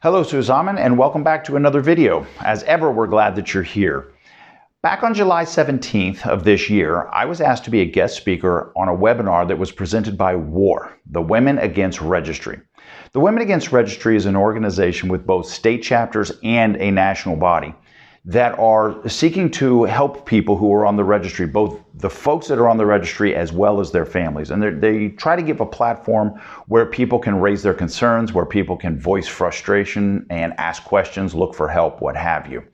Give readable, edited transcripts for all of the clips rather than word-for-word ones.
Hello, Suzaman, and welcome back to another video. As ever, we're glad that you're here. Back on July 17th of this year, I was asked to be a guest speaker on a webinar that was presented by WAR, the Women Against Registry. The Women Against Registry is an organization with both state chapters and a national body that are seeking to help people who are on the registry, both the folks that are on the registry as well as their families. And they try to give a platform where people can raise their concerns, where people can voice frustration and ask questions, look for help, what have you.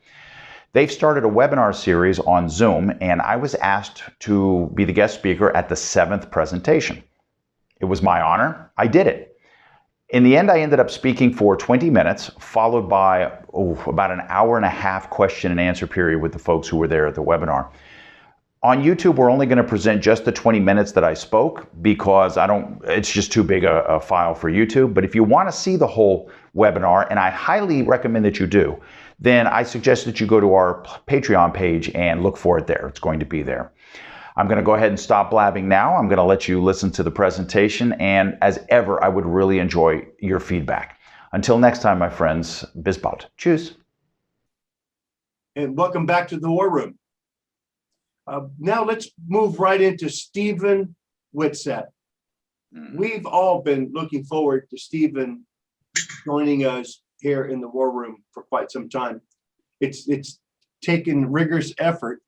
They've started a webinar series on Zoom, and I was asked to be the guest speaker at the 7th presentation. It was my honor. I did it. In the end, I ended up speaking for 20 minutes, followed by about an hour and a half question and answer period with the folks who were there at the webinar. On YouTube, we're only going to present just the 20 minutes that I spoke because it's just too big a file for YouTube. But if you want to see the whole webinar, and I highly recommend that you do, then I suggest that you go to our Patreon page and look for it there. It's going to be there. I'm going to go ahead and stop blabbing now. I'm going to let you listen to the presentation. And as ever, I would really enjoy your feedback. Until next time, my friends, bis bald. Tschüss. And welcome back to the War Room. Now let's move right into Stephen Whitsett. We've all been looking forward to Stephen joining us here in the War Room for quite some time. It's taken rigorous effort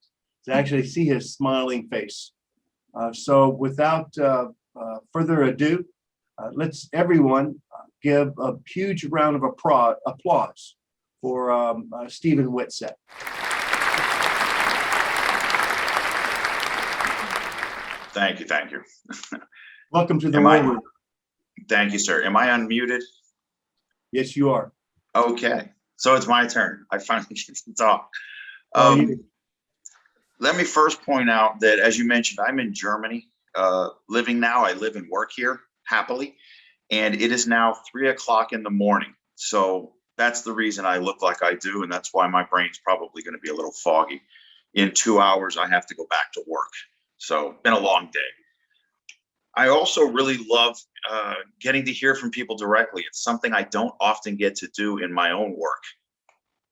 to actually see his smiling face. So without further ado, let's everyone give a huge round of applause for Stephen Whitsett. Thank you. Welcome to the War Room. Thank you, sir. Am I unmuted? Yes, you are. Okay, so it's my turn. I finally get to talk. Let me first point out that, as you mentioned, I'm in Germany living now. I live and work here happily, and it is now 3 o'clock in the morning. So that's the reason I look like I do, and that's why my brain's probably going to be a little foggy. In 2 hours, I have to go back to work. So been a long day. I also really love getting to hear from people directly. It's something I don't often get to do in my own work.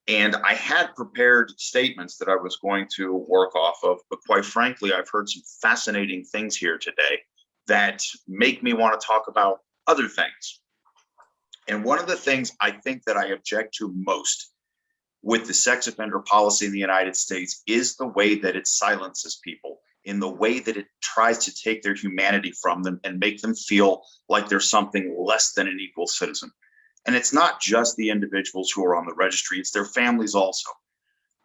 And I had prepared statements that I was going to work off of, but quite frankly, I've heard some fascinating things here today that make me want to talk about other things. And one of the things I think that I object to most with the sex offender policy in the United States is the way that it silences people, in the way that it tries to take their humanity from them and make them feel like they're something less than an equal citizen. And it's not just the individuals who are on the registry, it's their families also.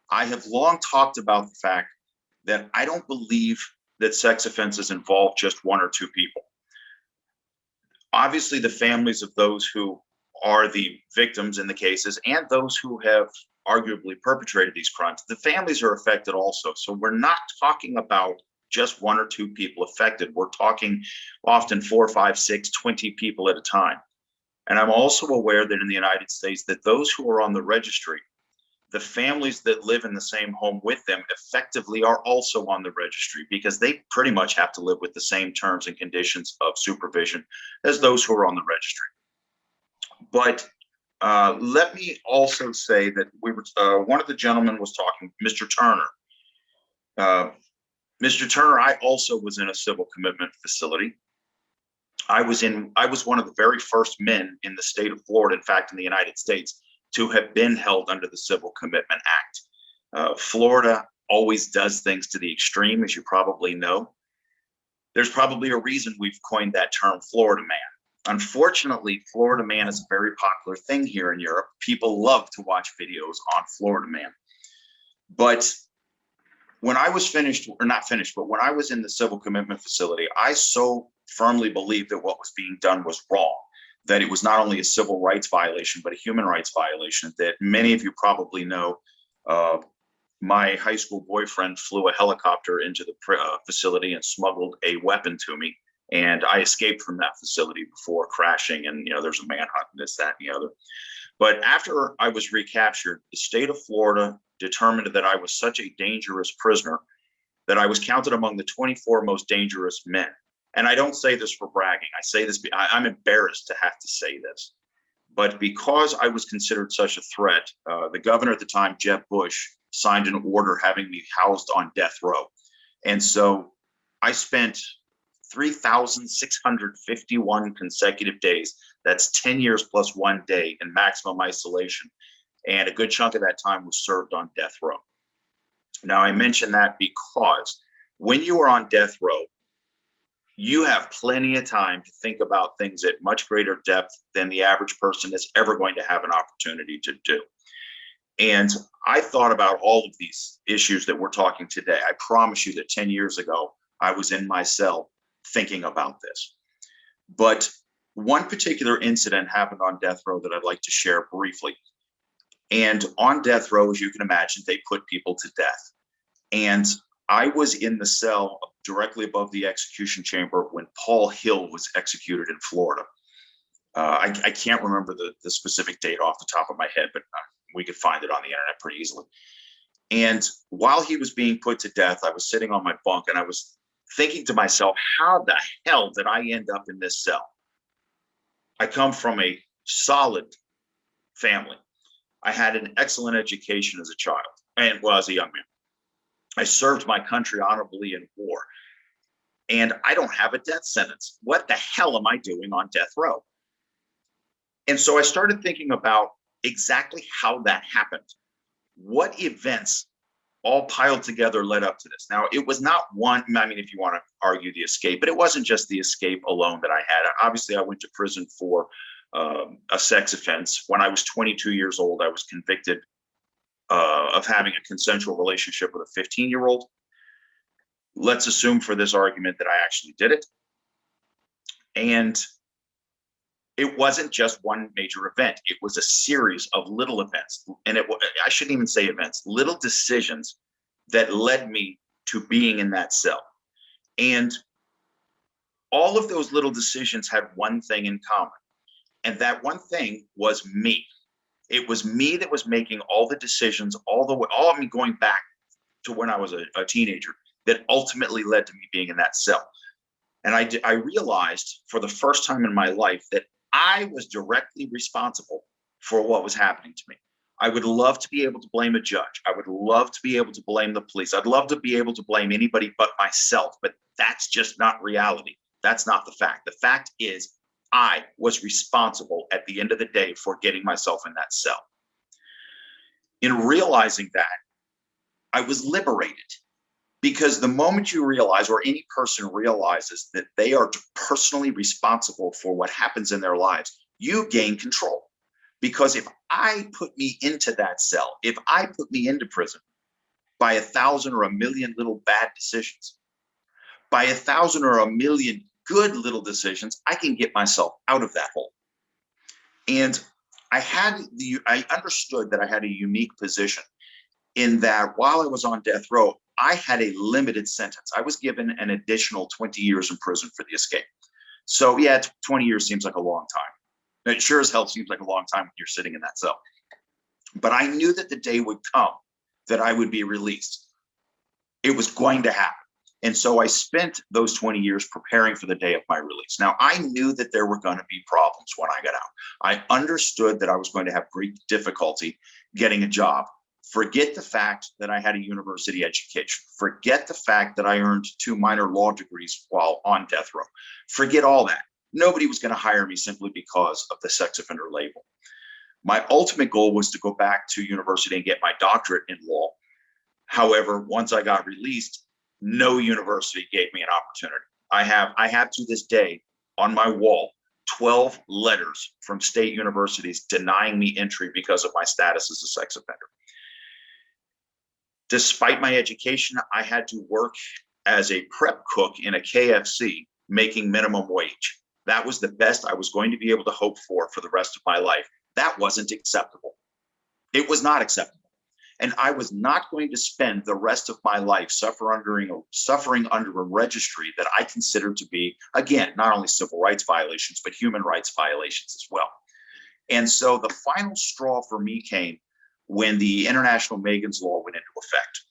I have long talked about the fact that I don't believe that sex offenses involve just one or two people. Obviously, the families of those who are the victims in the cases and those who have arguably perpetrated these crimes, the families are affected also. So we're not talking about just one or two people affected. We're talking often 4, 5, 6, 20 people at a time. And I'm also aware that in the United States, that those who are on the registry, the families that live in the same home with them effectively are also on the registry because they pretty much have to live with the same terms and conditions of supervision as those who are on the registry. But let me also say that we were one of the gentlemen was talking, Mr. Turner. Mr. Turner, I also was in a civil commitment facility. I was one of the very first men in the state of Florida, in fact, in the United States, to have been held under the Civil Commitment Act. Florida always does things to the extreme, as you probably know. There's probably a reason we've coined that term Florida man. Unfortunately, Florida man is a very popular thing here in Europe. People love to watch videos on Florida man. But when I was finished, or not finished, but when I was in the civil commitment facility, I so firmly believed that what was being done was wrong, that it was not only a civil rights violation, but a human rights violation. That many of you probably know, my high school boyfriend flew a helicopter into the facility and smuggled a weapon to me. And I escaped from that facility before crashing. And, there's a manhunt and this, that, and the other. But after I was recaptured, the state of Florida determined that I was such a dangerous prisoner that I was counted among the 24 most dangerous men. And I don't say this for bragging. I say this, I'm embarrassed to have to say this. But because I was considered such a threat, the governor at the time, Jeb Bush, signed an order having me housed on death row. And so I spent 3,651 consecutive days. That's 10 years plus 1 day in maximum isolation. And a good chunk of that time was served on death row. Now, I mention that because when you are on death row, you have plenty of time to think about things at much greater depth than the average person is ever going to have an opportunity to do. And I thought about all of these issues that we're talking today. I promise you that 10 years ago, I was in my cell thinking about this. But one particular incident happened on death row that I'd like to share briefly. And on death row, as you can imagine, they put people to death. And I was in the cell directly above the execution chamber when Paul Hill was executed in Florida. I can't remember the specific date off the top of my head, but we could find it on the internet pretty easily. And while he was being put to death, I was sitting on my bunk and I was thinking to myself, how the hell did I end up in this cell? I come from a solid family. I had an excellent education as a child and as a young man. I served my country honorably in war. And I don't have a death sentence. What the hell am I doing on death row? And so I started thinking about exactly how that happened. What events all piled together led up to this? Now, it was not one, I mean, if you want to argue the escape, but it wasn't just the escape alone that I had. Obviously, I went to prison for a sex offense. When I was 22 years old, I was convicted of having a consensual relationship with a 15-year-old. Let's assume for this argument that I actually did it. And it wasn't just one major event. It was a series of little events. And I shouldn't even say events, little decisions that led me to being in that cell. And all of those little decisions had one thing in common. And that one thing was me. It was me that was making all the decisions, all of me going back to when I was a teenager, that ultimately led to me being in that cell. And I realized for the first time in my life that I was directly responsible for what was happening to me. I would love to be able to blame a judge. I would love to be able to blame the police. I'd love to be able to blame anybody but myself, but that's just not reality. That's not the fact. The fact is I was responsible at the end of the day for getting myself in that cell. In realizing that, I was liberated, because the moment you realize, or any person realizes, that they are personally responsible for what happens in their lives, you gain control. Because if I put me into that cell, if I put me into prison by 1,000 or 1,000,000 little bad decisions, by 1,000 or 1,000,000 good little decisions, I can get myself out of that hole. And I understood that I had a unique position in that while I was on death row, I had a limited sentence. I was given an additional 20 years in prison for the escape. So yeah, 20 years seems like a long time. It sure as hell seems like a long time when you're sitting in that cell. But I knew that the day would come that I would be released. It was going to happen. And so I spent those 20 years preparing for the day of my release. Now, I knew that there were going to be problems when I got out. I understood that I was going to have great difficulty getting a job. Forget the fact that I had a university education. Forget the fact that I earned 2 minor law degrees while on death row. Forget all that. Nobody was going to hire me simply because of the sex offender label. My ultimate goal was to go back to university and get my doctorate in law. However, once I got released, no university gave me an opportunity. I have to this day on my wall 12 letters from state universities denying me entry because of my status as a sex offender. Despite my education, I had to work as a prep cook in a KFC making minimum wage. That was the best I was going to be able to hope for the rest of my life. That wasn't acceptable. It was not acceptable. And I was not going to spend the rest of my life suffering under a registry that I considered to be, again, not only civil rights violations, but human rights violations as well. And so the final straw for me came when the International Megan's Law went into effect.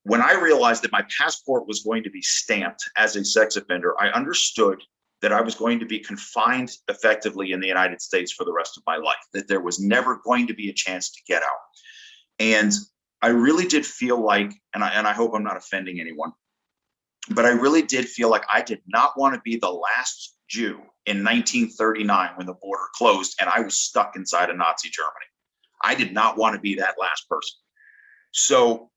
When I realized that my passport was going to be stamped as a sex offender, I understood that I was going to be confined effectively in the United States for the rest of my life, that there was never going to be a chance to get out. And I really did feel like, and I hope I'm not offending anyone, but I really did feel like I did not want to be the last Jew in 1939 when the border closed and I was stuck inside of Nazi Germany. I did not want to be that last person. So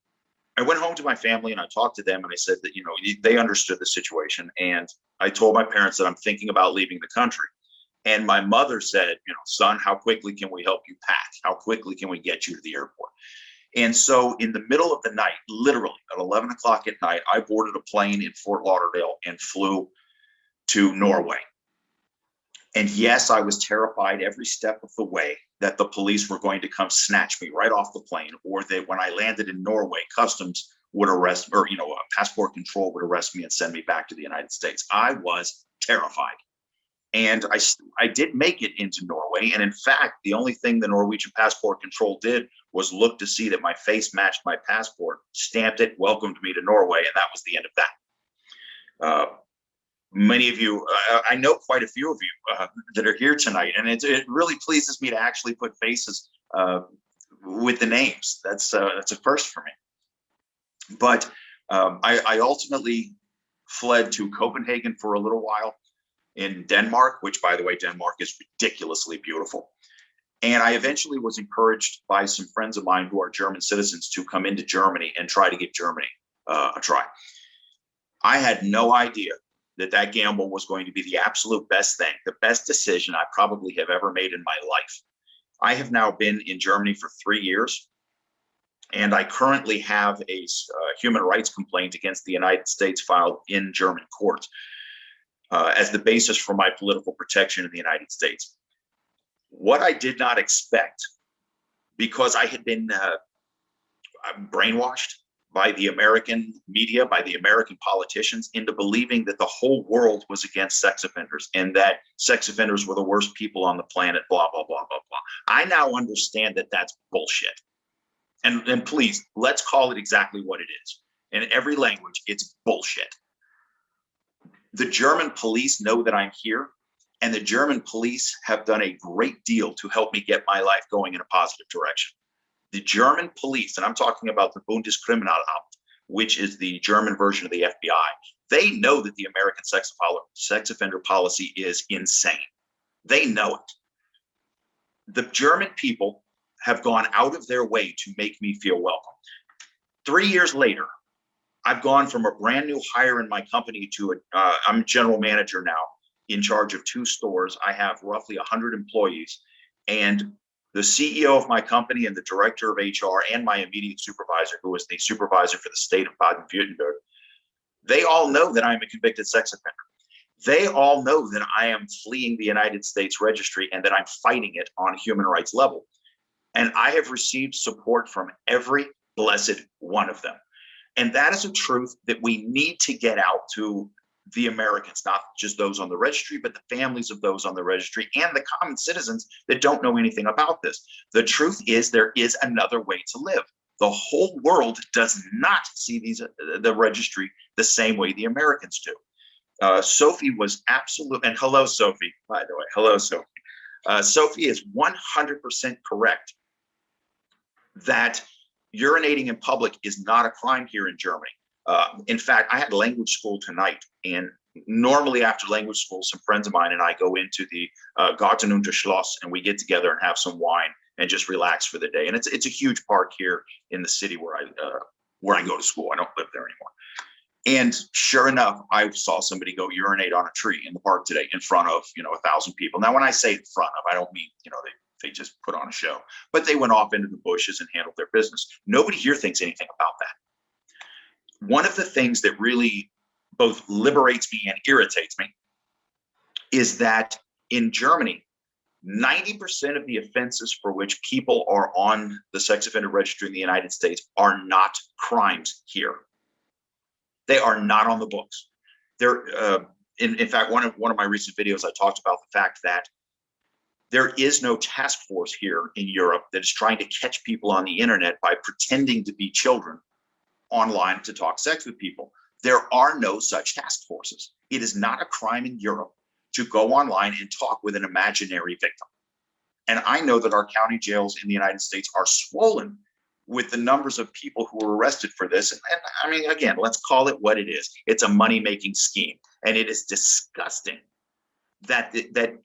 I went home to my family and I talked to them and I said that, you know, they understood the situation. And I told my parents that I'm thinking about leaving the country. And my mother said, you know, son, how quickly can we help you pack? How quickly can we get you to the airport? And so in the middle of the night, literally at 11 o'clock at night, I boarded a plane in Fort Lauderdale and flew to Norway. And yes, I was terrified every step of the way that the police were going to come snatch me right off the plane, or that when I landed in Norway, customs would arrest, or, you know, passport control would arrest me and send me back to the United States. I was terrified. And I did make it into Norway. And in fact, the only thing the Norwegian passport control did was look to see that my face matched my passport, stamped it, welcomed me to Norway, and that was the end of that. Many of you, I know quite a few of you that are here tonight, and it really pleases me to actually put faces with the names. That's a first for me. But I ultimately fled to Copenhagen for a little while in Denmark, which, by the way, Denmark is ridiculously beautiful. And I eventually was encouraged by some friends of mine who are German citizens to come into Germany and try to give Germany a try. I had no idea that gamble was going to be the absolute best thing, the best decision I probably have ever made in my life. I have now been in Germany for 3 years, and I currently have a human rights complaint against the United States filed in German court as the basis for my political protection in the United States. What I did not expect, because I had been brainwashed by the American media, by the American politicians, into believing that the whole world was against sex offenders and that sex offenders were the worst people on the planet, blah, blah, blah, blah, blah. I now understand that that's bullshit. And please, let's call it exactly what it is. In every language, it's bullshit. The German police know that I'm here, and the German police have done a great deal to help me get my life going in a positive direction. The German police, and I'm talking about the Bundeskriminalamt, which is the German version of the FBI, they know that the American sex offender policy is insane. They know it. The German people have gone out of their way to make me feel welcome. 3 years later, I've gone from a brand new hire in my company to I'm general manager now, in charge of 2 stores. I have roughly 100 employees, and the CEO of my company and the director of HR and my immediate supervisor, who is the supervisor for the state of Baden-Württemberg, they all know that I'm a convicted sex offender. They all know that I am fleeing the United States Registry and that I'm fighting it on a human rights level. And I have received support from every blessed one of them. And that is a truth that we need to get out to the Americans, not just those on the registry, but the families of those on the registry and the common citizens that don't know anything about this. The truth is there is another way to live. The whole world does not see the registry the same way the Americans do. Sophie was absolute, and hello, Sophie, by the way. Hello, Sophie. Sophie is 100% correct that urinating in public is not a crime here in Germany. In fact, I had language school tonight, and normally after language school, some friends of mine and I go into the Garten und das Schloss, and we get together and have some wine and just relax for the day. And it's a huge park here in the city where I go to school. I don't live there anymore. And sure enough, I saw somebody go urinate on a tree in the park today in front of 1,000 people. Now, when I say in front of, I don't mean they just put on a show, but they went off into the bushes and handled their business. Nobody here thinks anything about that. One of the things that really both liberates me and irritates me is that in Germany, 90% of the offenses for which people are on the sex offender registry in the United States are not crimes here. They are not on the books. They're, in fact, one of my recent videos, I talked about the fact that there is no task force here in Europe that is trying to catch people on the internet by pretending to be children online to talk sex with people. There are no such task forces. It is not a crime in Europe to go online and talk with an imaginary victim. And I know that our county jails in the United States are swollen with the numbers of people who were arrested for this. And I mean, again, let's call it what it is. It's a money-making scheme. And it is disgusting that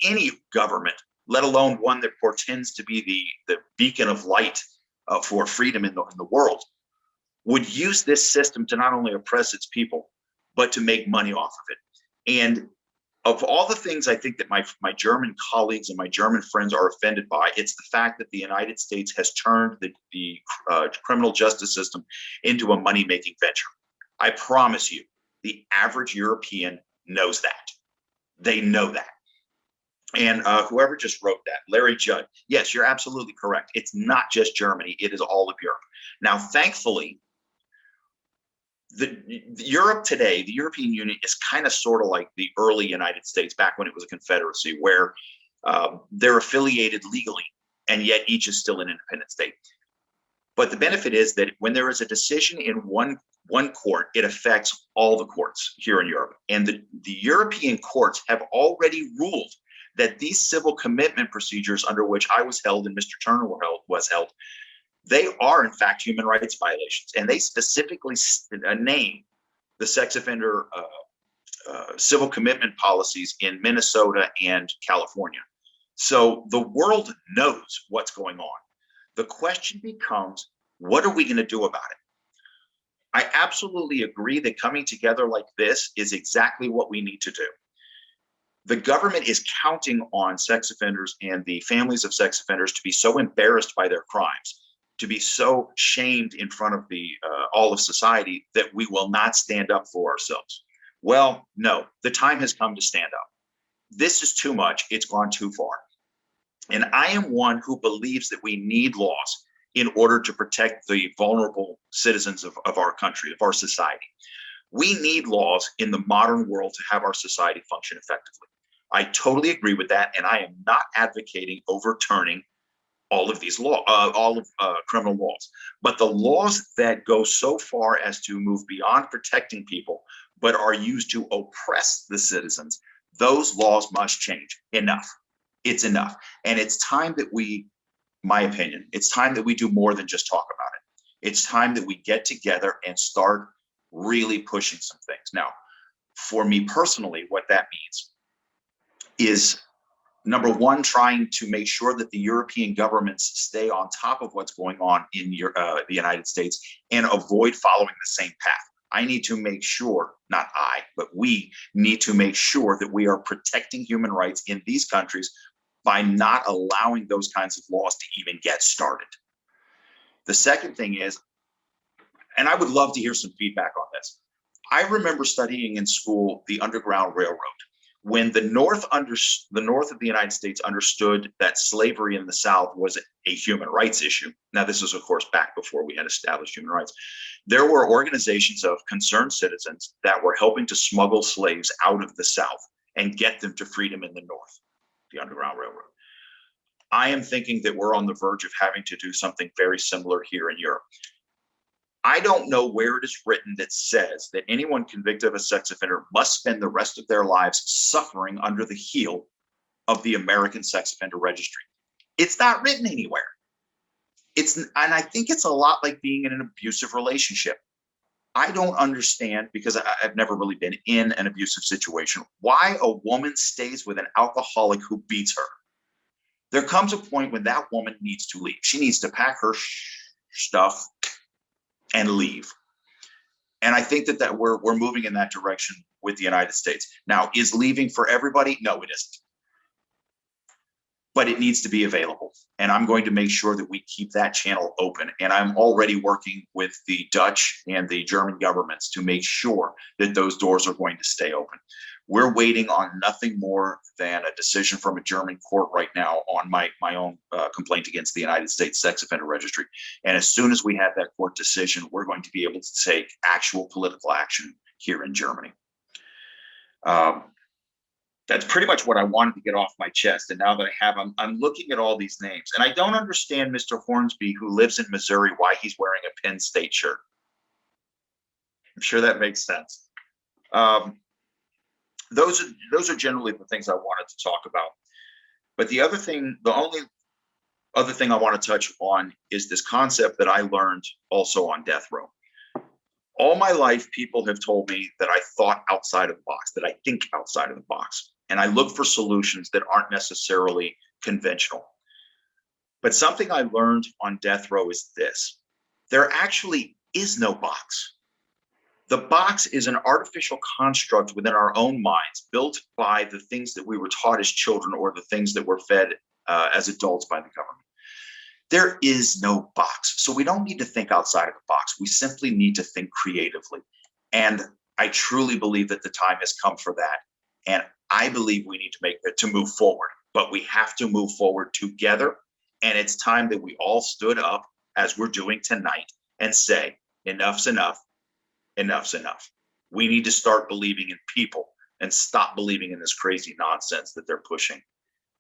any government, let alone one that portends to be the beacon of light for freedom in the world, would use this system to not only oppress its people, but to make money off of it. And of all the things I think that my German colleagues and my German friends are offended by, it's the fact that the United States has turned the criminal justice system into a money-making venture. I promise you, the average European knows that. They know that. And whoever just wrote that, Larry Judd, yes, you're absolutely correct. It's not just Germany, it is all of Europe. Now, thankfully, Europe today, the European Union is kind of sort of like the early United States back when it was a confederacy, where they're affiliated legally, and yet each is still an independent state. But the benefit is that when there is a decision in one court, it affects all the courts here in Europe. And the European courts have already ruled that these civil commitment procedures under which I was held and Mr. Turner was held, they are in fact human rights violations. And they specifically name the sex offender civil commitment policies in Minnesota and California. So the world knows what's going on. The question becomes, what are we going to do about it? I absolutely agree that coming together like this is exactly what we need to do. The government is counting on sex offenders and the families of sex offenders to be so embarrassed by their crimes, to be so shamed in front of all of society, that we will not stand up for ourselves. Well, no, the time has come to stand up. This is too much. It's gone too far. And I am one who believes that we need laws in order to protect the vulnerable citizens of our country, of our society. We need laws in the modern world to have our society function effectively. I totally agree with that, and I am not advocating overturning all of these criminal laws. But the laws that go so far as to move beyond protecting people, but are used to oppress the citizens, those laws must change. Enough. It's enough. And it's time that my opinion, it's time that we do more than just talk about it. It's time that we get together and start really pushing some things. Now, for me personally, what that means is, number one, trying to make sure that the European governments stay on top of what's going on in the United States and avoid following the same path. I need to make sure, not I, but we need to make sure that we are protecting human rights in these countries by not allowing those kinds of laws to even get started. The second thing is, and I would love to hear some feedback on this. I remember studying in school the Underground Railroad. When the North of the United States understood that slavery in the South was a human rights issue. Now, this is, of course, back before we had established human rights. There were organizations of concerned citizens that were helping to smuggle slaves out of the South and get them to freedom in the North, the Underground Railroad. I am thinking that we're on the verge of having to do something very similar here in Europe. I don't know where it is written that says that anyone convicted of a sex offender must spend the rest of their lives suffering under the heel of the American Sex Offender Registry. It's not written anywhere. And I think it's a lot like being in an abusive relationship. I don't understand, because I've never really been in an abusive situation, why a woman stays with an alcoholic who beats her. There comes a point when that woman needs to leave. She needs to pack her stuff and leave. And I think that we're moving in that direction with the United States. Now, is leaving for everybody? No, it isn't. But it needs to be available. And I'm going to make sure that we keep that channel open. And I'm already working with the Dutch and the German governments to make sure that those doors are going to stay open. We're waiting on nothing more than a decision from a German court right now on my own complaint against the United States Sex Offender Registry. And as soon as we have that court decision, we're going to be able to take actual political action here in Germany. That's pretty much what I wanted to get off my chest. And now that I have, I'm looking at all these names. And I don't understand Mr. Hornsby, who lives in Missouri, why he's wearing a Penn State shirt. I'm sure that makes sense. those are generally the things I wanted to talk about. But the only other thing I want to touch on is this concept that I learned also on death row. All my life, people have told me that I thought outside of the box, that I think outside of the box, and I look for solutions that aren't necessarily conventional. But something I learned on death row is this: there actually is no box. The box is an artificial construct within our own minds, built by the things that we were taught as children or the things that were fed as adults by the government. There is no box. So we don't need to think outside of the box. We simply need to think creatively. And I truly believe that the time has come for that. And I believe we need to move forward, but we have to move forward together. And it's time that we all stood up, as we're doing tonight, and say, enough's enough. Enough's enough. We need to start believing in people and stop believing in this crazy nonsense that they're pushing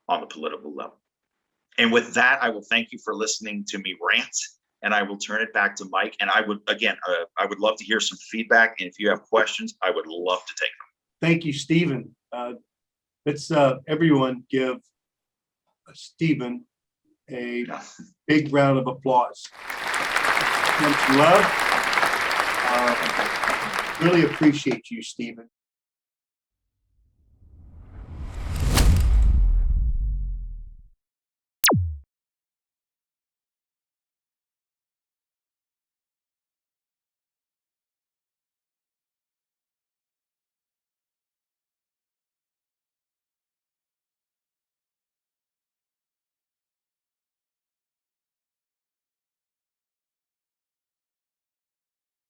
on the political level. And with that, I will thank you for listening to me rant, and I will turn it back to Mike. And I would, again, I would love to hear some feedback. And if you have questions, I would love to take them. Thank you, Stephen. Let's everyone give Stephen a big round of applause. Much love. Really appreciate you, Stephen.